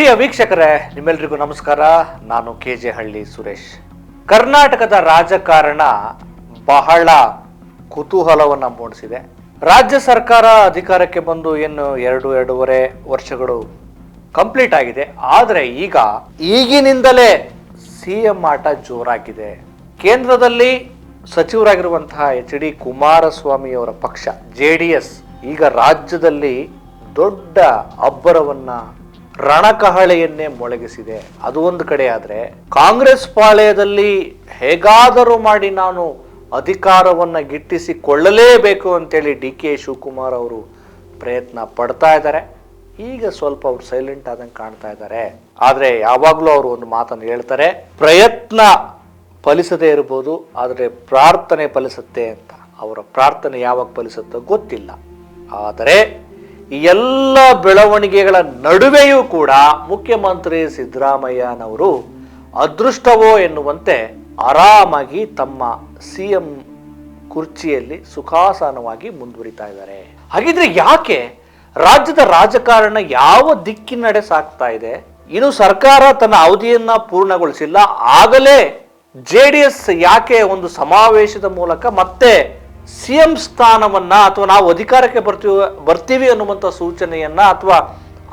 ಪ್ರಿಯ ವೀಕ್ಷಕರೇ, ನಿಮ್ಮೆಲ್ಲರಿಗೂ ನಮಸ್ಕಾರ. ನಾನು KJ ಹಳ್ಳಿ ಸುರೇಶ್. ಕರ್ನಾಟಕದ ರಾಜಕಾರಣ ಬಹಳ ಕುತೂಹಲವನ್ನು ಮೂಡಿಸಿದೆ. ರಾಜ್ಯ ಸರ್ಕಾರ ಅಧಿಕಾರಕ್ಕೆ ಬಂದು ಏನು ಎರಡೂವರೆ ವರ್ಷಗಳು ಕಂಪ್ಲೀಟ್ ಆಗಿದೆ. ಆದರೆ ಈಗಿನಿಂದಲೇ CM ಆಟ ಜೋರಾಗಿದೆ. ಕೇಂದ್ರದಲ್ಲಿ ಸಚಿವರಾಗಿರುವಂತಹ HD ಕುಮಾರಸ್ವಾಮಿ ಅವರ ಪಕ್ಷ JDS ಈಗ ರಾಜ್ಯದಲ್ಲಿ ದೊಡ್ಡ ಅಬ್ಬರವನ್ನ ರಣಕಹಳೆಯನ್ನೇ ಮೊಳಗಿಸಿದೆ. ಅದು ಒಂದು ಕಡೆ ಆದರೆ ಕಾಂಗ್ರೆಸ್ ಪಾಳೆಯದಲ್ಲಿ ಹೇಗಾದರೂ ಮಾಡಿ ನಾನು ಅಧಿಕಾರವನ್ನ ಗಿಟ್ಟಿಸಿಕೊಳ್ಳಲೇಬೇಕು ಅಂತೇಳಿ DK ಶಿವಕುಮಾರ್ ಅವರು ಪ್ರಯತ್ನ ಪಡ್ತಾ ಇದ್ದಾರೆ. ಈಗ ಸ್ವಲ್ಪ ಅವರು ಸೈಲೆಂಟ್ ಆದಂಗೆ ಕಾಣ್ತಾ ಇದ್ದಾರೆ. ಆದರೆ ಯಾವಾಗಲೂ ಅವರು ಒಂದು ಮಾತನ್ನು ಹೇಳ್ತಾರೆ, ಪ್ರಯತ್ನ ಫಲಿಸದೇ ಇರ್ಬೋದು, ಆದರೆ ಪ್ರಾರ್ಥನೆ ಫಲಿಸುತ್ತೆ ಅಂತ. ಅವರ ಪ್ರಾರ್ಥನೆ ಯಾವಾಗ ಫಲಿಸುತ್ತೋ ಗೊತ್ತಿಲ್ಲ. ಆದರೆ ಈ ಎಲ್ಲ ಬೆಳವಣಿಗೆಗಳ ನಡುವೆಯೂ ಕೂಡ ಮುಖ್ಯಮಂತ್ರಿ ಸಿದ್ದರಾಮಯ್ಯನವರು ಅದೃಷ್ಟವೋ ಎನ್ನುವಂತೆ ಆರಾಮಾಗಿ ತಮ್ಮ CM ಕುರ್ಚಿಯಲ್ಲಿ ಸುಖಾಸನವಾಗಿ ಮುಂದುವರಿತಾ ಇದ್ದಾರೆ. ಹಾಗಿದ್ರೆ ಯಾಕೆ ರಾಜ್ಯದ ರಾಜಕಾರಣ ಯಾವ ದಿಕ್ಕಿನಡೆ ಸಾಗ್ತಾ ಇದೆ? ಇನ್ನು ಸರ್ಕಾರ ತನ್ನ ಅವಧಿಯನ್ನ ಪೂರ್ಣಗೊಳಿಸಿಲ್ಲ, ಆಗಲೇ JDS ಯಾಕೆ ಒಂದು ಸಮಾವೇಶದ ಮೂಲಕ ಮತ್ತೆ CM ಸ್ಥಾನವನ್ನ ಅಥವಾ ನಾವು ಅಧಿಕಾರಕ್ಕೆ ಬರ್ತೀವಿ ಅನ್ನುವಂಥ ಸೂಚನೆಯನ್ನ ಅಥವಾ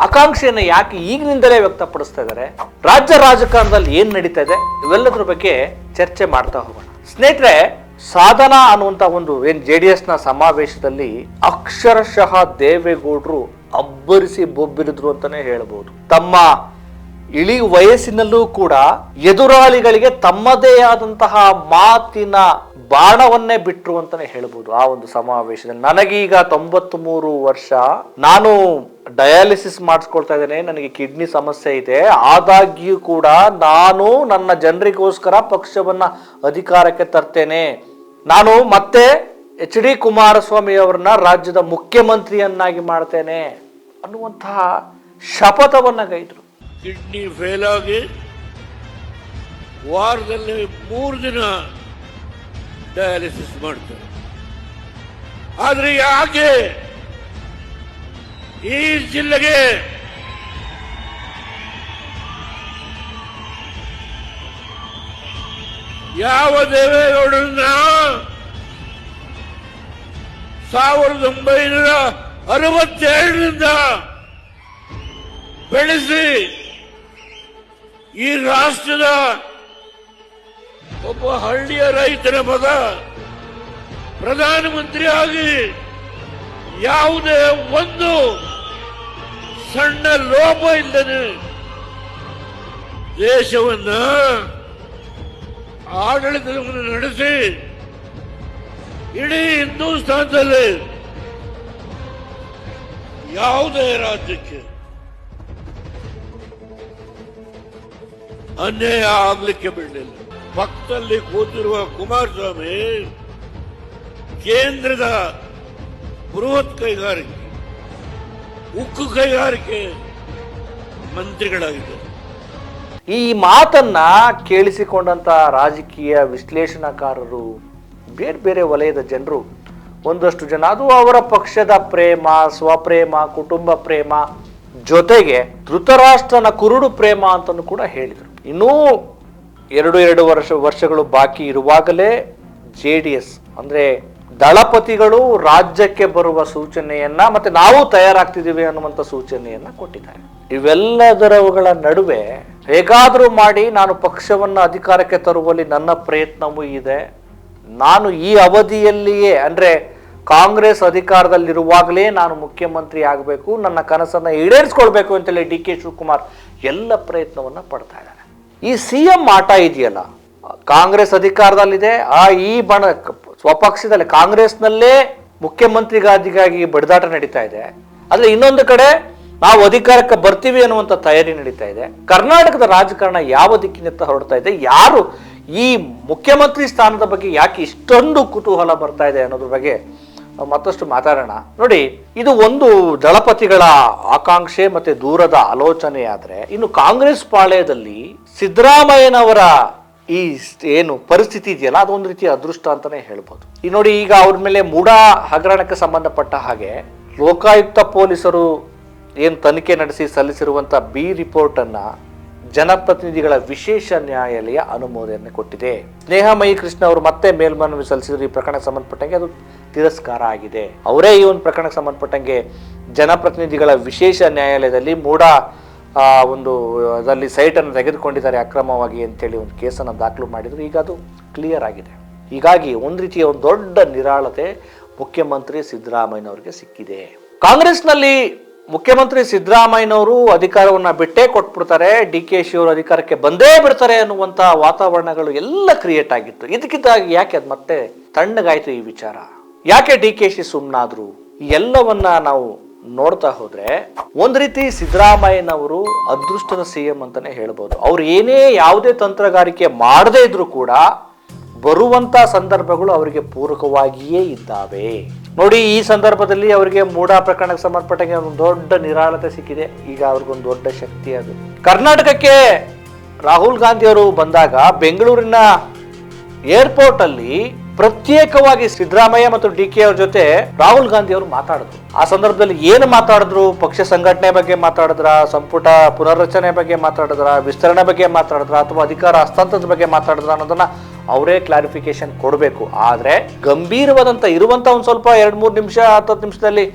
ಆಕಾಂಕ್ಷೆಯನ್ನ ಯಾಕೆ ಈಗಿನಿಂದಲೇ ವ್ಯಕ್ತಪಡಿಸ್ತಾ ಇದ್ದಾರೆ? ರಾಜ್ಯ ರಾಜಕಾರಣದಲ್ಲಿ ಏನ್ ನಡೀತಾ ಇದೆ, ಇವೆಲ್ಲದ್ರ ಬಗ್ಗೆ ಚರ್ಚೆ ಮಾಡ್ತಾ ಹೋಗೋಣ. ಸ್ನೇಹಿತರೆ, ಸಾಧನಾ ಅನ್ನುವಂಥ ಒಂದು JDS ನ ಸಮಾವೇಶದಲ್ಲಿ ಅಕ್ಷರಶಃ ದೇವೇಗೌಡರು ಅಬ್ಬರಿಸಿ ಬೊಬ್ಬಿರಿದ್ರು ಅಂತಾನೆ ಹೇಳ್ಬೋದು. ತಮ್ಮ ಇಳಿ ವಯಸ್ಸಿನಲ್ಲೂ ಕೂಡ ಎದುರಾಳಿಗಳಿಗೆ ತಮ್ಮದೇ ಆದಂತಹ ಮಾತಿನ ಬಾಣವನ್ನೇ ಬಿಟ್ರು ಅಂತಾನೆ ಹೇಳ್ಬೋದು. ಆ ಒಂದು ಸಮಾವೇಶದಲ್ಲಿ ನನಗೀಗ 93 ವರ್ಷ, ನಾನು ಡಯಾಲಿಸಿಸ್ ಮಾಡಿಸ್ಕೊಳ್ತಾ ಇದ್ದೇನೆ, ನನಗೆ ಕಿಡ್ನಿ ಸಮಸ್ಯೆ ಇದೆ, ಆದಾಗ್ಯೂ ಕೂಡ ನಾನು ನನ್ನ ಜನರಿಗೋಸ್ಕರ ಪಕ್ಷವನ್ನ ಅಧಿಕಾರಕ್ಕೆ ತರ್ತೇನೆ, ನಾನು ಮತ್ತೆ HD ಕುಮಾರಸ್ವಾಮಿ ಅವರನ್ನ ರಾಜ್ಯದ ಮುಖ್ಯಮಂತ್ರಿಯನ್ನಾಗಿ ಮಾಡ್ತೇನೆ ಅನ್ನುವಂತಹ ಶಪಥವನ್ನ ಗೈದ್ರು. ಕಿಡ್ನಿ ಫೇಲ್ ಆಗಿ ವಾರದಲ್ಲಿ 3 ದಿನ ಡಯಾಲಿಸಿಸ್ ಮಾಡ್ತಾರೆ. ಆದ್ರೆ ಯಾಕೆ ಈ ಜಿಲ್ಲೆಗೆ ಯಾವ ದೇವೇಗೌಡರನ್ನ 1962ರಿಂದ ಬೆಳೆಸಿ ಈ ರಾಷ್ಟ್ರದ ಒಬ್ಬ ಹಳ್ಳಿಯ ರೈತನ ಮಗ ಪ್ರಧಾನಮಂತ್ರಿಯಾಗಿ ಯಾವುದೇ ಒಂದು ಸಣ್ಣ ಲೋಪ ಇಲ್ಲದೆ ದೇಶವನ್ನ ಆಡಳಿತವನ್ನು ನಡೆಸಿ ಇಡೀ ಹಿಂದೂಸ್ತಾನದಲ್ಲಿ ಯಾವುದೇ ರಾಜ್ಯಕ್ಕೆ ಅನ್ಯಾಯ ಆಗ್ಲಿಕ್ಕೆ ಬಿಡಲಿಲ್ಲ. ಪಕ್ಕದಲ್ಲಿ ಕೂತಿರುವ ಕುಮಾರಸ್ವಾಮಿ ಕೇಂದ್ರದ ಬೃಹತ್ ಕೈಗಾರಿಕೆ, ಉಕ್ಕು ಕೈಗಾರಿಕೆ ಮಂತ್ರಿಗಳಾಗಿದ್ದಾರೆ. ಈ ಮಾತನ್ನ ಕೇಳಿಸಿಕೊಂಡಂತ ರಾಜಕೀಯ ವಿಶ್ಲೇಷಣಾಕಾರರು, ಬೇರೆ ಬೇರೆ ವಲಯದ ಜನರು, ಒಂದಷ್ಟು ಜನ ಅದು ಅವರ ಪಕ್ಷದ ಪ್ರೇಮ, ಸ್ವಪ್ರೇಮ, ಕುಟುಂಬ ಪ್ರೇಮ ಜೊತೆಗೆ ಧೃತರಾಷ್ಟ್ರನ ಕುರುಡು ಪ್ರೇಮ ಅಂತಲೂ ಕೂಡ ಹೇಳಿದರು. ಇನ್ನೂ ಎರಡು ವರ್ಷಗಳು ಬಾಕಿ ಇರುವಾಗಲೇ JDS ಅಂದ್ರೆ ದಳಪತಿಗಳು ರಾಜ್ಯಕ್ಕೆ ಬರುವ ಸೂಚನೆಯನ್ನ ಮತ್ತೆ ನಾವು ತಯಾರಾಗ್ತಿದ್ದೀವಿ ಅನ್ನುವಂಥ ಸೂಚನೆಯನ್ನ ಕೊಟ್ಟಿದ್ದಾರೆ. ಇವೆಲ್ಲದರವುಗಳ ನಡುವೆ ಹೇಗಾದರೂ ಮಾಡಿ ನಾನು ಪಕ್ಷವನ್ನ ಅಧಿಕಾರಕ್ಕೆ ತರುವಲ್ಲಿ ನನ್ನ ಪ್ರಯತ್ನವೂ ಇದೆ, ನಾನು ಈ ಅವಧಿಯಲ್ಲಿಯೇ ಅಂದ್ರೆ ಕಾಂಗ್ರೆಸ್ ಅಧಿಕಾರದಲ್ಲಿರುವಾಗಲೇ ನಾನು ಮುಖ್ಯಮಂತ್ರಿ ಆಗಬೇಕು, ನನ್ನ ಕನಸನ್ನ ಈಡೇರಿಸ್ಕೊಳ್ಬೇಕು ಅಂತೇಳಿ DK ಶಿವಕುಮಾರ್ ಎಲ್ಲ ಪ್ರಯತ್ನವನ್ನ ಪಡ್ತಾ ಇದ್ದಾರೆ. ಈ CM ಆಟ ಇದೆಯಲ್ಲ, ಕಾಂಗ್ರೆಸ್ ಅಧಿಕಾರದಲ್ಲಿದೆ, ಈ ಸ್ವಪಕ್ಷದಲ್ಲಿ ಕಾಂಗ್ರೆಸ್ನಲ್ಲೇ ಮುಖ್ಯಮಂತ್ರಿಗಾದಿಗಾಗಿ ಬಡಿದಾಟ ನಡೀತಾ ಇದೆ. ಆದ್ರೆ ಇನ್ನೊಂದು ಕಡೆ ನಾವು ಅಧಿಕಾರಕ್ಕೆ ಬರ್ತೀವಿ ಅನ್ನುವಂಥ ತಯಾರಿ ನಡೀತಾ ಇದೆ. ಕರ್ನಾಟಕದ ರಾಜಕಾರಣ ಯಾವ ದಿಕ್ಕಿನತ್ತ ಹೊರಡ್ತಾ ಇದೆ, ಯಾರು ಈ ಮುಖ್ಯಮಂತ್ರಿ ಸ್ಥಾನದ ಬಗ್ಗೆ ಯಾಕೆ ಇಷ್ಟೊಂದು ಕುತೂಹಲ ಬರ್ತಾ ಇದೆ ಅನ್ನೋದ್ರ ಬಗ್ಗೆ ಮತ್ತಷ್ಟು ಮಾತಾಡೋಣ. ನೋಡಿ, ಇದು ಒಂದು ದಳಪತಿಗಳ ಆಕಾಂಕ್ಷೆ ಮತ್ತೆ ದೂರದ ಆಲೋಚನೆ ಆದ್ರೆ, ಇನ್ನು ಕಾಂಗ್ರೆಸ್ ಪಾಳ್ಯದಲ್ಲಿ ಸಿದ್ದರಾಮಯ್ಯನವರ ಈ ಏನು ಪರಿಸ್ಥಿತಿ ಇದೆಯಲ್ಲ, ಅದೊಂದು ರೀತಿಯ ಅದೃಷ್ಟ ಅಂತಾನೆ ಹೇಳ್ಬೋದು. ಈ ನೋಡಿ, ಈಗ ಅವ್ರ ಮೇಲೆ ಮೂಡಾ ಹಗರಣಕ್ಕೆ ಸಂಬಂಧಪಟ್ಟ ಹಾಗೆ ಲೋಕಾಯುಕ್ತ ಪೊಲೀಸರು ಏನು ತನಿಖೆ ನಡೆಸಿ ಸಲ್ಲಿಸಿರುವಂಥ ಬಿ ರಿಪೋರ್ಟನ್ನು ಜನಪ್ರತಿನಿಧಿಗಳ ವಿಶೇಷ ನ್ಯಾಯಾಲಯ ಅನುಮೋದನೆ ಕೊಟ್ಟಿದೆ. ಸ್ನೇಹಮಯಿ ಕೃಷ್ಣ ಅವರು ಮತ್ತೆ ಮೇಲ್ಮನವಿ ಸಲ್ಲಿಸಿದ್ರು. ಈ ಪ್ರಕರಣಕ್ಕೆ ಸಂಬಂಧಪಟ್ಟಂಗೆ ಅದು ತಿರಸ್ಕಾರ ಆಗಿದೆ. ಅವರೇ ಈ ಒಂದು ಪ್ರಕರಣಕ್ಕೆ ಸಂಬಂಧಪಟ್ಟಂಗೆ ಜನಪ್ರತಿನಿಧಿಗಳ ವಿಶೇಷ ನ್ಯಾಯಾಲಯದಲ್ಲಿ ಮೂಡ ಒಂದು ಅದರಲ್ಲಿ ಸೈಟನ್ನು ತೆಗೆದುಕೊಂಡಿದ್ದಾರೆ ಅಕ್ರಮವಾಗಿ ಅಂತೇಳಿ ಒಂದು ಕೇಸನ್ನು ದಾಖಲು ಮಾಡಿದ್ರು. ಈಗ ಅದು ಕ್ಲಿಯರ್ ಆಗಿದೆ. ಹೀಗಾಗಿ ಒಂದು ರೀತಿಯ ಒಂದು ದೊಡ್ಡ ನಿರಾಳತೆ ಮುಖ್ಯಮಂತ್ರಿ ಸಿದ್ದರಾಮಯ್ಯನವರಿಗೆ ಸಿಕ್ಕಿದೆ. ಕಾಂಗ್ರೆಸ್ನಲ್ಲಿ ಮುಖ್ಯಮಂತ್ರಿ ಸಿದ್ದರಾಮಯ್ಯನವರು ಅಧಿಕಾರವನ್ನ ಬಿಟ್ಟೇ ಕೊಟ್ಬಿಡ್ತಾರೆ, DK ಅವರು ಅಧಿಕಾರಕ್ಕೆ ಬಂದೇ ಬಿಡ್ತಾರೆ ಅನ್ನುವಂಥ ವಾತಾವರಣಗಳು ಎಲ್ಲ ಕ್ರಿಯೇಟ್ ಆಗಿತ್ತು. ಇದಕ್ಕಿಂತಾಗಿ ಯಾಕೆ ಅದು ಮತ್ತೆ ತಣ್ಣಗಾಯ್ತು ಈ ವಿಚಾರ? ಯಾಕೆ DK ಸುಮ್ಮನಾದ್ರು? ಎಲ್ಲವನ್ನ ನಾವು ನೋಡ್ತಾ ಹೋದ್ರೆ ಒಂದ್ ರೀತಿ ಸಿದ್ದರಾಮಯ್ಯನವರು ಅದೃಷ್ಟದ CM ಅಂತಾನೆ ಹೇಳ್ಬೋದು. ಅವ್ರು ಏನೇ ಯಾವುದೇ ತಂತ್ರಗಾರಿಕೆ ಮಾಡದೇ ಇದ್ರು ಕೂಡ ಬರುವಂತ ಸಂದರ್ಭಗಳು ಅವರಿಗೆ ಪೂರಕವಾಗಿಯೇ ಇದ್ದಾವೆ. ನೋಡಿ, ಈ ಸಂದರ್ಭದಲ್ಲಿ ಅವರಿಗೆ ಮೂಡಾ ಪ್ರಕರಣಕ್ಕೆ ಸಂಬಂಧಪಟ್ಟಂಗೆ ಒಂದು ದೊಡ್ಡ ನಿರಾಳತೆ ಸಿಕ್ಕಿದೆ. ಈಗ ಅವ್ರಿಗೊಂದು ದೊಡ್ಡ ಶಕ್ತಿ ಅದು. ಕರ್ನಾಟಕಕ್ಕೆ ರಾಹುಲ್ ಗಾಂಧಿ ಅವರು ಬಂದಾಗ ಬೆಂಗಳೂರಿನ ಏರ್ಪೋರ್ಟ್ ಅಲ್ಲಿ ಪ್ರತ್ಯೇಕವಾಗಿ ಸಿದ್ದರಾಮಯ್ಯ ಮತ್ತು DK ಅವ್ರ ಜೊತೆ ರಾಹುಲ್ ಗಾಂಧಿ ಅವರು ಮಾತಾಡಿದ್ರು. ಆ ಸಂದರ್ಭದಲ್ಲಿ ಏನು ಮಾತಾಡಿದ್ರು? ಪಕ್ಷ ಸಂಘಟನೆ ಬಗ್ಗೆ ಮಾತಾಡಿದ್ರ, ಸಂಪುಟ ಪುನರ್ರಚನೆ ಬಗ್ಗೆ ಮಾತಾಡಿದ್ರ, ವಿಸ್ತರಣೆ ಬಗ್ಗೆ ಮಾತಾಡಿದ್ರ, ಅಥವಾ ಅಧಿಕಾರ ಹಸ್ತಾಂತರದ ಬಗ್ಗೆ ಮಾತಾಡಿದ್ರ ಅನ್ನೋದನ್ನ ಅವರೇ ಕ್ಲಾರಿಫಿಕೇಶನ್ ಕೊಡಬೇಕು. ಆದ್ರೆ ಗಂಭೀರವಾದಂತ ಇರುವಂತ ಒಂದ್ ಸ್ವಲ್ಪ 2-3 ನಿಮಿಷ 10 ನಿಮಿಷದಲ್ಲಿ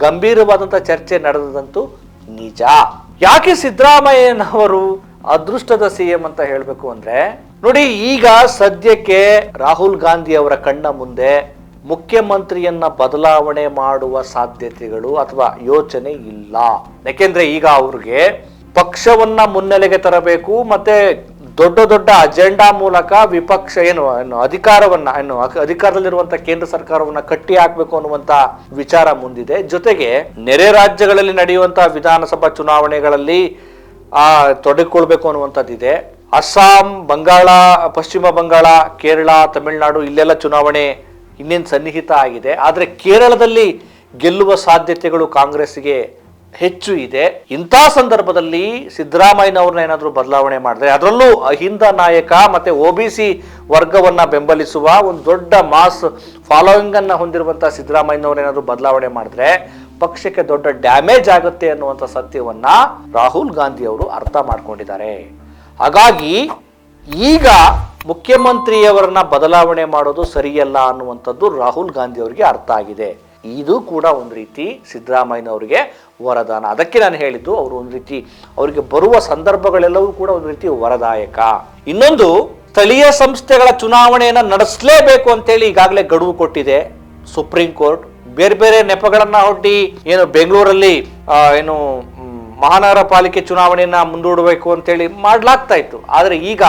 ಗಂಭೀರವಾದಂತ ಚರ್ಚೆ ನಡೆದಂತೂ ನಿಜ. ಯಾಕೆ ಸಿದ್ದರಾಮಯ್ಯನವರು ಅದೃಷ್ಟದ CM ಅಂತ ಹೇಳ್ಬೇಕು ಅಂದ್ರೆ, ನೋಡಿ, ಈಗ ಸದ್ಯಕ್ಕೆ ರಾಹುಲ್ ಗಾಂಧಿ ಅವರ ಕಣ್ಣ ಮುಂದೆ ಮುಖ್ಯಮಂತ್ರಿಯನ್ನ ಬದಲಾವಣೆ ಮಾಡುವ ಸಾಧ್ಯತೆಗಳು ಅಥವಾ ಯೋಚನೆ ಇಲ್ಲ. ಯಾಕೆಂದ್ರೆ ಈಗ ಅವ್ರಿಗೆ ಪಕ್ಷವನ್ನ ಮುನ್ನೆಲೆಗೆ ತರಬೇಕು, ಮತ್ತೆ ದೊಡ್ಡ ದೊಡ್ಡ ಅಜೆಂಡಾ ಮೂಲಕ ವಿಪಕ್ಷ ಅಧಿಕಾರದಲ್ಲಿರುವಂತ ಕೇಂದ್ರ ಸರ್ಕಾರವನ್ನ ಕಟ್ಟಿ ಹಾಕ್ಬೇಕು ಅನ್ನುವಂತ ವಿಚಾರ ಮುಂದಿದೆ. ಜೊತೆಗೆ ನೆರೆ ರಾಜ್ಯಗಳಲ್ಲಿ ನಡೆಯುವಂತಹ ವಿಧಾನಸಭಾ ಚುನಾವಣೆಗಳಲ್ಲಿ ತೊಡಗಿಕೊಳ್ಬೇಕು ಅನ್ನುವಂಥದ್ದಿದೆ. ಅಸ್ಸಾಂ, ಬಂಗಾಳ, ಪಶ್ಚಿಮ ಬಂಗಾಳ, ಕೇರಳ, ತಮಿಳುನಾಡು ಇಲ್ಲೆಲ್ಲ ಚುನಾವಣೆ ಇನ್ನೇನು ಸನ್ನಿಹಿತ ಆಗಿದೆ. ಆದ್ರೆ ಕೇರಳದಲ್ಲಿ ಗೆಲ್ಲುವ ಸಾಧ್ಯತೆಗಳು ಕಾಂಗ್ರೆಸ್ಗೆ ಹೆಚ್ಚು ಇದೆ. ಇಂಥ ಸಂದರ್ಭದಲ್ಲಿ ಸಿದ್ದರಾಮಯ್ಯನವ್ರನ್ನ ಏನಾದರೂ ಬದಲಾವಣೆ ಮಾಡಿದ್ರೆ, ಅದರಲ್ಲೂ ಅಹಿಂದ ನಾಯಕ ಮತ್ತೆ OBC ವರ್ಗವನ್ನ ಬೆಂಬಲಿಸುವ ಒಂದು ದೊಡ್ಡ ಮಾಸ್ ಫಾಲೋಯಿಂಗ್ ಅನ್ನ ಹೊಂದಿರುವಂತಹ ಸಿದ್ದರಾಮಯ್ಯನವ್ರನ್ನ ಏನಾದರೂ ಬದಲಾವಣೆ ಮಾಡಿದ್ರೆ ಪಕ್ಷಕ್ಕೆ ದೊಡ್ಡ ಡ್ಯಾಮೇಜ್ ಆಗುತ್ತೆ ಅನ್ನುವಂಥ ಸತ್ಯವನ್ನ ರಾಹುಲ್ ಗಾಂಧಿ ಅವರು ಅರ್ಥ ಮಾಡ್ಕೊಂಡಿದ್ದಾರೆ. ಹಾಗಾಗಿ ಈಗ ಮುಖ್ಯಮಂತ್ರಿಯವರನ್ನ ಬದಲಾವಣೆ ಮಾಡೋದು ಸರಿಯಲ್ಲ ಅನ್ನುವಂಥದ್ದು ರಾಹುಲ್ ಗಾಂಧಿ ಅವರಿಗೆ ಅರ್ಥ ಆಗಿದೆ. ಇದು ಕೂಡ ಒಂದು ರೀತಿ ಸಿದ್ದರಾಮಯ್ಯನವರಿಗೆ ವರದಾನ. ಅದಕ್ಕೆ ನಾನು ಹೇಳಿದ್ದು, ಅವರು ಒಂದು ರೀತಿ ಅವರಿಗೆ ಬರುವ ಸಂದರ್ಭಗಳೆಲ್ಲವೂ ಕೂಡ ಒಂದು ರೀತಿ ವರದಾಯಕ. ಇನ್ನೊಂದು, ಸ್ಥಳೀಯ ಸಂಸ್ಥೆಗಳ ಚುನಾವಣೆಯನ್ನ ನಡೆಸಲೇಬೇಕು ಅಂತೇಳಿ ಈಗಾಗಲೇ ಗಡುವು ಕೊಟ್ಟಿದೆ ಸುಪ್ರೀಂ ಕೋರ್ಟ್. ಬೇರೆ ಬೇರೆ ನೆಪಗಳನ್ನ ಒಡ್ಡಿ ಏನು ಬೆಂಗಳೂರಲ್ಲಿ ಮಹಾನಗರ ಪಾಲಿಕೆ ಚುನಾವಣೆಯನ್ನ ಮುಂದೂಡಬೇಕು ಅಂತೇಳಿ ಮಾಡ್ಲಾಗ್ತಾ ಇತ್ತು. ಆದ್ರೆ ಈಗ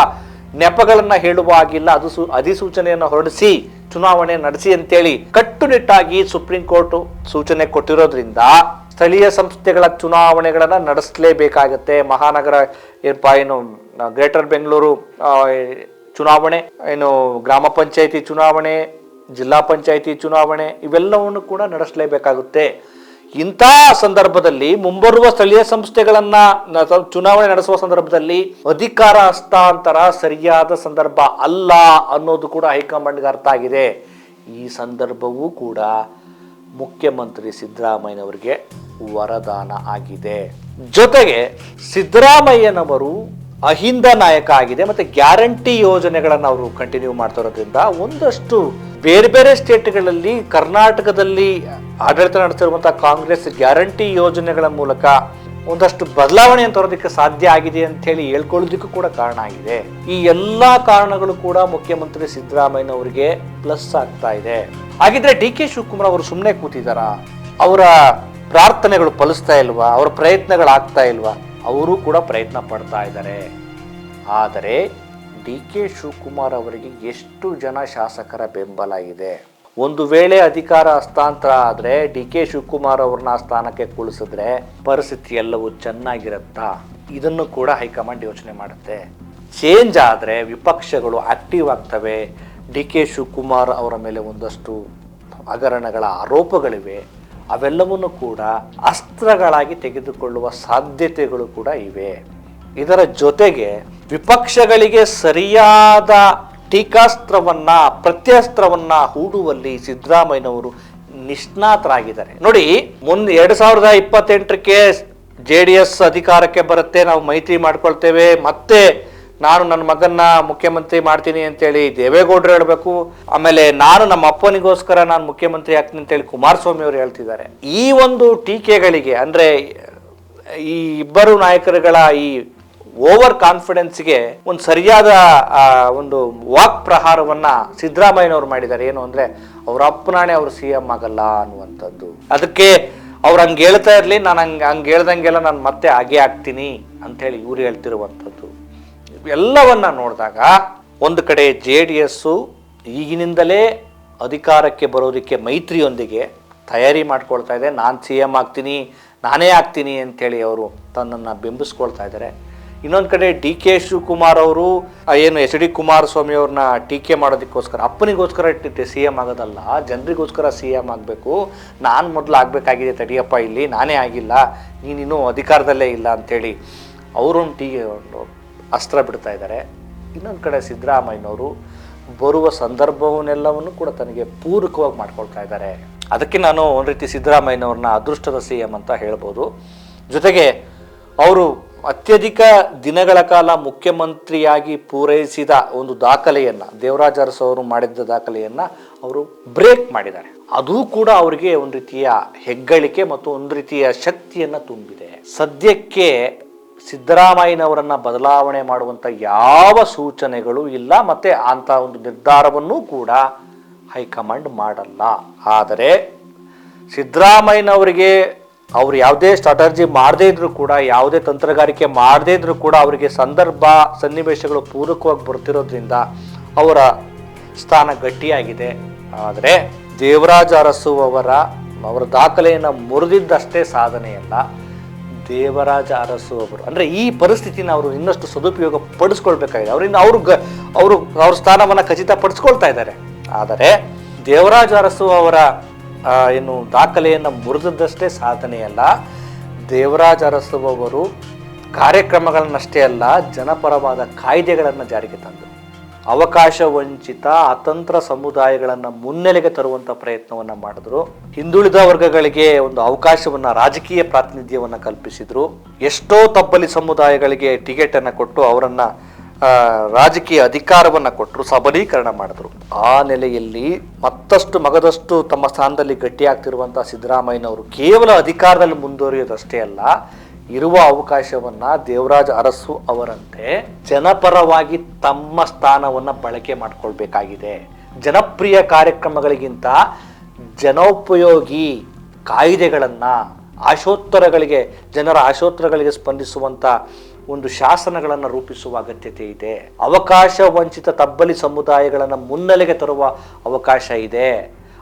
ನೆಪಗಳನ್ನ ಹೇಳುವ ಆಗಿಲ್ಲ, ಅದು ಅಧಿಸೂಚನೆಯನ್ನು ಹೊರಡಿಸಿ ಚುನಾವಣೆ ನಡೆಸಿ ಅಂತೇಳಿ ಕಟ್ಟುನಿಟ್ಟಾಗಿ ಸುಪ್ರೀಂ ಕೋರ್ಟ್ ಸೂಚನೆ ಕೊಟ್ಟಿರೋದ್ರಿಂದ ಸ್ಥಳೀಯ ಸಂಸ್ಥೆಗಳ ಚುನಾವಣೆಗಳನ್ನ ನಡೆಸಲೇಬೇಕಾಗತ್ತೆ. ಮಹಾನಗರ ಗ್ರೇಟರ್ ಬೆಂಗಳೂರು ಚುನಾವಣೆ, ಗ್ರಾಮ ಪಂಚಾಯಿತಿ ಚುನಾವಣೆ, ಜಿಲ್ಲಾ ಪಂಚಾಯಿತಿ ಚುನಾವಣೆ ಇವೆಲ್ಲವನ್ನು ಕೂಡ ನಡೆಸಲೇಬೇಕಾಗುತ್ತೆ. ಇಂಥ ಸಂದರ್ಭದಲ್ಲಿ ಮುಂಬರುವ ಸ್ಥಳೀಯ ಸಂಸ್ಥೆಗಳನ್ನ ಚುನಾವಣೆ ನಡೆಸುವ ಸಂದರ್ಭದಲ್ಲಿ ಅಧಿಕಾರ ಹಸ್ತಾಂತರ ಸರಿಯಾದ ಸಂದರ್ಭ ಅಲ್ಲ ಅನ್ನೋದು ಕೂಡ ಹೈಕಮಾಂಡ್ಗೆ ಅರ್ಥ ಆಗಿದೆ. ಈ ಸಂದರ್ಭವೂ ಕೂಡ ಮುಖ್ಯಮಂತ್ರಿ ಸಿದ್ದರಾಮಯ್ಯನವರಿಗೆ ವರದಾನ ಆಗಿದೆ. ಜೊತೆಗೆ ಸಿದ್ದರಾಮಯ್ಯನವರು ಅಹಿಂದ ನಾಯಕ ಆಗಿದೆ, ಮತ್ತೆ ಗ್ಯಾರಂಟಿ ಯೋಜನೆಗಳನ್ನು ಅವರು ಕಂಟಿನ್ಯೂ ಮಾಡ್ತಾ ಇರೋದ್ರಿಂದ ಒಂದಷ್ಟು ಬೇರೆ ಬೇರೆ ಸ್ಟೇಟ್ಗಳಲ್ಲಿ ಕರ್ನಾಟಕದಲ್ಲಿ ಆಡಳಿತ ನಡೆಸಿರುವಂತಹ ಕಾಂಗ್ರೆಸ್ ಗ್ಯಾರಂಟಿ ಯೋಜನೆಗಳ ಮೂಲಕ ಒಂದಷ್ಟು ಬದಲಾವಣೆ ತರೋದಕ್ಕೆ ಸಾಧ್ಯ ಆಗಿದೆ ಅಂತ ಹೇಳಿ ಹೇಳ್ಕೊಳ್ಳೋದಕ್ಕೂ ಕೂಡ ಕಾರಣ ಆಗಿದೆ. ಈ ಎಲ್ಲಾ ಕಾರಣಗಳು ಕೂಡ ಮುಖ್ಯಮಂತ್ರಿ ಸಿದ್ದರಾಮಯ್ಯನವರಿಗೆ ಪ್ಲಸ್ ಆಗ್ತಾ ಇದೆ. ಹಾಗಿದ್ರೆ DK ಶಿವಕುಮಾರ್ ಅವರು ಸುಮ್ಮನೆ ಕೂತಿದಾರ? ಅವರ ಪ್ರಾರ್ಥನೆಗಳು ಫಲಿಸ್ತಾ ಇಲ್ವಾ? ಅವರ ಪ್ರಯತ್ನಗಳಾಗ್ತಾ ಇಲ್ವಾ? ಅವರು ಕೂಡ ಪ್ರಯತ್ನ ಪಡ್ತಾ ಇದ್ದಾರೆ. ಆದರೆ DK ಶಿವಕುಮಾರ್ ಅವರಿಗೆ ಎಷ್ಟು ಜನ ಶಾಸಕರ ಬೆಂಬಲ ಇದೆ? ಒಂದು ವೇಳೆ ಅಧಿಕಾರ ಹಸ್ತಾಂತರ ಆದರೆ DK ಶಿವಕುಮಾರ್ ಅವ್ರನ್ನ ಸ್ಥಾನಕ್ಕೆ ಕುಳಿಸಿದ್ರೆ ಪರಿಸ್ಥಿತಿ ಎಲ್ಲವೂ ಚೆನ್ನಾಗಿರುತ್ತಾ? ಇದನ್ನು ಕೂಡ ಹೈಕಮಾಂಡ್ ಯೋಚನೆ ಮಾಡುತ್ತೆ. ಚೇಂಜ್ ಆದರೆ ವಿಪಕ್ಷಗಳು ಆಕ್ಟಿವ್ ಆಗ್ತವೆ. DK ಶಿವಕುಮಾರ್ ಅವರ ಮೇಲೆ ಒಂದಷ್ಟು ಹಗರಣಗಳ ಆರೋಪಗಳಿವೆ. ಅವೆಲ್ಲವನ್ನು ಕೂಡ ಅಸ್ತ್ರಗಳಾಗಿ ತೆಗೆದುಕೊಳ್ಳುವ ಸಾಧ್ಯತೆಗಳು ಕೂಡ ಇವೆ. ಇದರ ಜೊತೆಗೆ ವಿಪಕ್ಷಗಳಿಗೆ ಸರಿಯಾದ ಟೀಕಾಸ್ತ್ರವನ್ನ ಪ್ರತ್ಯಸ್ತ್ರವನ್ನ ಹೂಡುವಲ್ಲಿ ಸಿದ್ದರಾಮಯ್ಯನವರು ನಿಷ್ಣಾತರಾಗಿದ್ದಾರೆ. ನೋಡಿ, 2028ಕ್ಕೆ JDS ಅಧಿಕಾರಕ್ಕೆ ಬರುತ್ತೆ, ನಾವು ಮೈತ್ರಿ ಮಾಡ್ಕೊಳ್ತೇವೆ, ಮತ್ತೆ ನಾನು ನನ್ನ ಮಗನ್ನ ಮುಖ್ಯಮಂತ್ರಿ ಮಾಡ್ತೀನಿ ಅಂತೇಳಿ ದೇವೇಗೌಡರು ಹೇಳಬೇಕು, ಆಮೇಲೆ ನಾನು ನಮ್ಮ ಅಪ್ಪನಿಗೋಸ್ಕರ ನಾನು ಮುಖ್ಯಮಂತ್ರಿ ಆಗ್ತೀನಿ ಅಂತೇಳಿ ಕುಮಾರಸ್ವಾಮಿ ಅವರು ಹೇಳ್ತಿದ್ದಾರೆ. ಈ ಒಂದು ಟೀಕೆಗಳಿಗೆ ಅಂದರೆ ಈ ಇಬ್ಬರು ನಾಯಕರುಗಳ ಈ ಓವರ್ ಕಾನ್ಫಿಡೆನ್ಸ್ಗೆ ಒಂದು ಸರಿಯಾದ ಒಂದು ವಾಕ್ ಪ್ರಹಾರವನ್ನ ಸಿದ್ದರಾಮಯ್ಯನವರು ಮಾಡಿದ್ದಾರೆ. ಏನು ಅಂದ್ರೆ ಅವ್ರ ಅಪ್ಪನಾಣೆ ಅವರು CM ಆಗಲ್ಲ ಅನ್ನುವಂಥದ್ದು. ಅದಕ್ಕೆ ಅವ್ರು ಹಂಗೆ ಹೇಳ್ತಾ ಇರಲಿ, ನಾನು ಹಂಗೆ ಹೇಳ್ದಂಗೆಲ್ಲ ನಾನು ಮತ್ತೆ ಹಾಗೆ ಆಗ್ತೀನಿ ಅಂಥೇಳಿ ಇವ್ರು ಹೇಳ್ತಿರುವಂಥದ್ದು. ಎಲ್ಲವನ್ನ ನೋಡಿದಾಗ ಒಂದು ಕಡೆ JDS ಈಗಿನಿಂದಲೇ ಅಧಿಕಾರಕ್ಕೆ ಬರೋದಕ್ಕೆ ಮೈತ್ರಿಯೊಂದಿಗೆ ತಯಾರಿ ಮಾಡ್ಕೊಳ್ತಾ ಇದೆ. ನಾನು CM ಆಗ್ತೀನಿ, ನಾನೇ ಆಗ್ತೀನಿ ಅಂಥೇಳಿ ಅವರು ತನ್ನನ್ನು ಬಿಂಬಿಸ್ಕೊಳ್ತಾ ಇದ್ದಾರೆ. ಇನ್ನೊಂದು ಕಡೆ DK ಶಿವಕುಮಾರ್ ಅವರು ಏನು HD ಕುಮಾರಸ್ವಾಮಿ ಅವ್ರನ್ನ ಟೀಕೆ ಮಾಡೋದಕ್ಕೋಸ್ಕರ, ಅಪ್ಪನಿಗೋಸ್ಕರ CM ಆಗೋದಲ್ಲ, ಜನರಿಗೋಸ್ಕರ CM ಆಗಬೇಕು, ನಾನು ಮೊದಲು ಆಗಬೇಕಾಗಿದೆ, ತಡಿಯಪ್ಪ ಇಲ್ಲಿ ನಾನೇ ಆಗಿಲ್ಲ, ನೀನಿನ್ನೂ ಅಧಿಕಾರದಲ್ಲೇ ಇಲ್ಲ ಅಂಥೇಳಿ ಅವರೊಂದು ಟೀಕೆ ಒಂದು ಅಸ್ತ್ರ ಬಿಡ್ತಾ ಇದ್ದಾರೆ. ಇನ್ನೊಂದು ಕಡೆ ಸಿದ್ದರಾಮಯ್ಯನವರು ಬರುವ ಸಂದರ್ಭವನ್ನೆಲ್ಲವನ್ನು ಕೂಡ ತನಗೆ ಪೂರಕವಾಗಿ ಮಾಡ್ಕೊಳ್ತಾ ಇದ್ದಾರೆ. ಅದಕ್ಕೆ ನಾನು ಒಂದು ರೀತಿ ಸಿದ್ದರಾಮಯ್ಯನವ್ರನ್ನ ಅದೃಷ್ಟದ CM ಅಂತ ಹೇಳ್ಬೋದು. ಜೊತೆಗೆ ಅವರು ಅತ್ಯಧಿಕ ದಿನಗಳ ಕಾಲ ಮುಖ್ಯಮಂತ್ರಿಯಾಗಿ ಪೂರೈಸಿದ ಒಂದು ದಾಖಲೆಯನ್ನು, ದೇವರಾಜ ಅರಸು ಅವರು ಮಾಡಿದ್ದ ದಾಖಲೆಯನ್ನು ಅವರು ಬ್ರೇಕ್ ಮಾಡಿದ್ದಾರೆ. ಅದು ಕೂಡ ಅವರಿಗೆ ಒಂದು ರೀತಿಯ ಹೆಗ್ಗಳಿಕೆ ಮತ್ತು ಒಂದು ರೀತಿಯ ಶಕ್ತಿಯನ್ನು ತುಂಬಿದೆ. ಸದ್ಯಕ್ಕೆ ಸಿದ್ದರಾಮಯ್ಯನವರನ್ನ ಬದಲಾವಣೆ ಮಾಡುವಂಥ ಯಾವ ಸೂಚನೆಗಳು ಇಲ್ಲ, ಮತ್ತೆ ಅಂಥ ಒಂದು ನಿರ್ಧಾರವನ್ನೂ ಕೂಡ ಹೈಕಮಾಂಡ್ ಮಾಡಲ್ಲ. ಆದರೆ ಸಿದ್ದರಾಮಯ್ಯನವರಿಗೆ ಅವ್ರು ಯಾವುದೇ ಸ್ಟ್ರಾಟರ್ಜಿ ಮಾಡದೇ ಇದ್ರೂ ಕೂಡ, ಯಾವುದೇ ತಂತ್ರಗಾರಿಕೆ ಮಾಡದೇ ಇದ್ರೂ ಕೂಡ ಅವರಿಗೆ ಸಂದರ್ಭ ಸನ್ನಿವೇಶಗಳು ಪೂರಕವಾಗಿ ಬರ್ತಿರೋದ್ರಿಂದ ಅವರ ಸ್ಥಾನ ಗಟ್ಟಿಯಾಗಿದೆ. ಆದರೆ ದೇವರಾಜ ಅರಸು ಅವರ ದಾಖಲೆಯನ್ನು ಮುರಿದಿದ್ದಷ್ಟೇ ಸಾಧನೆಯಲ್ಲ. ದೇವರಾಜ ಅರಸು ಅವರು ಅಂದರೆ ಈ ಪರಿಸ್ಥಿತಿನ ಅವರು ಇನ್ನಷ್ಟು ಸದುಪಯೋಗ ಪಡಿಸ್ಕೊಳ್ಬೇಕಾಗಿದೆ. ಅವರಿಂದ ಅವ್ರ ಸ್ಥಾನವನ್ನು ಖಚಿತಪಡಿಸ್ಕೊಳ್ತಾ ಇದ್ದಾರೆ. ಆದರೆ ದೇವರಾಜ ಅರಸು ಅವರ ಏನು ದಾಖಲೆಯನ್ನು ಮುರಿದದ್ದಷ್ಟೇ ಸಾಧನೆಯಲ್ಲ. ದೇವರಾಜ ಅರಸು ಅವರು ಕಾರ್ಯಕ್ರಮಗಳನ್ನಷ್ಟೇ ಅಲ್ಲ, ಜನಪರವಾದ ಕಾಯ್ದೆಗಳನ್ನು ಜಾರಿಗೆ ತಂದರು. ಅವಕಾಶ ವಂಚಿತ ಅತಂತ್ರ ಸಮುದಾಯಗಳನ್ನು ಮುನ್ನೆಲೆಗೆ ತರುವಂಥ ಪ್ರಯತ್ನವನ್ನು ಮಾಡಿದ್ರು. ಹಿಂದುಳಿದ ವರ್ಗಗಳಿಗೆ ಒಂದು ಅವಕಾಶವನ್ನು, ರಾಜಕೀಯ ಪ್ರಾತಿನಿಧ್ಯವನ್ನು ಕಲ್ಪಿಸಿದ್ರು. ಎಷ್ಟೋ ತಬ್ಬಲಿ ಸಮುದಾಯಗಳಿಗೆ ಟಿಕೆಟನ್ನು ಕೊಟ್ಟು ಅವರನ್ನು ರಾಜಕೀಯ ಅಧಿಕಾರವನ್ನು ಕೊಟ್ಟರು, ಸಬಲೀಕರಣ ಮಾಡಿದ್ರು. ಆ ನೆಲೆಯಲ್ಲಿ ಮಗದಷ್ಟು ತಮ್ಮ ಸ್ಥಾನದಲ್ಲಿ ಗಟ್ಟಿಯಾಗ್ತಿರುವಂಥ ಸಿದ್ದರಾಮಯ್ಯನವರು ಕೇವಲ ಅಧಿಕಾರದಲ್ಲಿ ಮುಂದುವರಿಯೋದಷ್ಟೇ ಅಲ್ಲ, ಇರುವ ಅವಕಾಶವನ್ನ ದೇವರಾಜ ಅರಸು ಅವರಂತೆ ಜನಪರವಾಗಿ ತಮ್ಮ ಸ್ಥಾನವನ್ನ ಬಳಕೆ ಮಾಡಿಕೊಳ್ಬೇಕಾಗಿದೆ. ಜನಪ್ರಿಯ ಕಾರ್ಯಕ್ರಮಗಳಿಗಿಂತ ಜನೋಪಯೋಗಿ ಕಾಯ್ದೆಗಳನ್ನ, ಜನರ ಆಶೋತ್ತರಗಳಿಗೆ ಸ್ಪಂದಿಸುವಂತ ಒಂದು ಶಾಸನಗಳನ್ನು ರೂಪಿಸುವ ಅಗತ್ಯತೆ ಇದೆ. ಅವಕಾಶ ವಂಚಿತ ತಬ್ಬಲಿ ಸಮುದಾಯಗಳನ್ನು ಮುನ್ನೆಲೆಗೆ ತರುವ ಅವಕಾಶ ಇದೆ.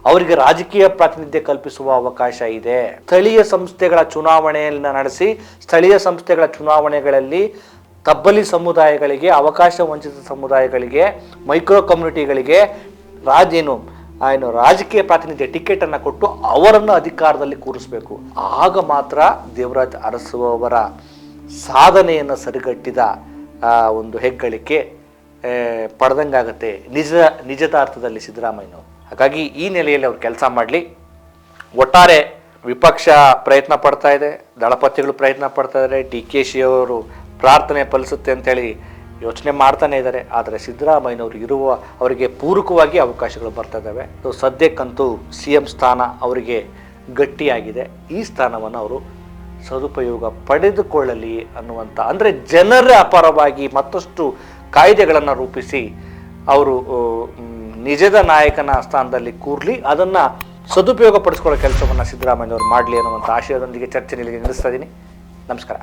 ಅವರಿಗೆ ರಾಜಕೀಯ ಪ್ರಾತಿನಿಧ್ಯ ಕಲ್ಪಿಸುವ ಅವಕಾಶ ಇದೆ. ಸ್ಥಳೀಯ ಸಂಸ್ಥೆಗಳ ಚುನಾವಣೆಯನ್ನು ನಡೆಸಿ, ಸ್ಥಳೀಯ ಸಂಸ್ಥೆಗಳ ಚುನಾವಣೆಗಳಲ್ಲಿ ತಬ್ಬಲಿ ಸಮುದಾಯಗಳಿಗೆ, ಅವಕಾಶ ವಂಚಿತ ಸಮುದಾಯಗಳಿಗೆ, ಮೈಕ್ರೋ ಕಮ್ಯುನಿಟಿಗಳಿಗೆ ರಾಜಕೀಯ ಪ್ರಾತಿನಿಧ್ಯ ಟಿಕೆಟನ್ನು ಕೊಟ್ಟು ಅವರನ್ನು ಅಧಿಕಾರದಲ್ಲಿ ಕೂರಿಸಬೇಕು. ಆಗ ಮಾತ್ರ ದೇವರಾಜ ಅರಸು ಅವರ ಸಾಧನೆಯನ್ನು ಸರಿಗಟ್ಟಿದ ಒಂದು ಹೆಗ್ಗಳಿಕೆ ಪಡೆದಂಗಾಗತ್ತೆ ನಿಜದ ಅರ್ಥದಲ್ಲಿ ಸಿದ್ದರಾಮಯ್ಯನವರು. ಹಾಗಾಗಿ ಈ ನೆಲೆಯಲ್ಲಿ ಅವ್ರು ಕೆಲಸ ಮಾಡಲಿ. ಒಟ್ಟಾರೆ ವಿಪಕ್ಷ ಪ್ರಯತ್ನ ಪಡ್ತಾ ಇದೆ, ದಳಪತಿಗಳು ಪ್ರಯತ್ನ ಪಡ್ತಾ ಇದ್ದಾರೆ, DK ಅವರು ಪ್ರಾರ್ಥನೆ ಫಲಿಸುತ್ತೆ ಅಂತೇಳಿ ಯೋಚನೆ ಮಾಡ್ತಾನೆ ಇದ್ದಾರೆ. ಆದರೆ ಸಿದ್ದರಾಮಯ್ಯನವರು ಅವರಿಗೆ ಪೂರಕವಾಗಿ ಅವಕಾಶಗಳು ಬರ್ತಾ ಇದ್ದಾವೆ. ಸದ್ಯಕ್ಕಂತೂ CM ಸ್ಥಾನ ಅವರಿಗೆ ಗಟ್ಟಿಯಾಗಿದೆ. ಈ ಸ್ಥಾನವನ್ನು ಅವರು ಸದುಪಯೋಗ ಪಡೆದುಕೊಳ್ಳಲಿ ಅನ್ನುವಂಥ, ಅಂದರೆ ಜನರ ಪರವಾಗಿ ಮತ್ತಷ್ಟು ಕಾಯ್ದೆಗಳನ್ನು ರೂಪಿಸಿ ಅವರು ನಿಜದ ನಾಯಕನ ಸ್ಥಾನದಲ್ಲಿ ಕೂರ್ಲಿ, ಅದನ್ನು ಸದುಪಯೋಗ ಪಡಿಸ್ಕೊಳ್ಳೋ ಕೆಲಸವನ್ನು ಸಿದ್ದರಾಮಯ್ಯನವರು ಮಾಡಲಿ ಅನ್ನುವಂಥ ಆಶಯದೊಂದಿಗೆ ಚರ್ಚೆ ನಿಲ್ಲಿಸ್ತಾ ಇದ್ದೀನಿ. ನಮಸ್ಕಾರ.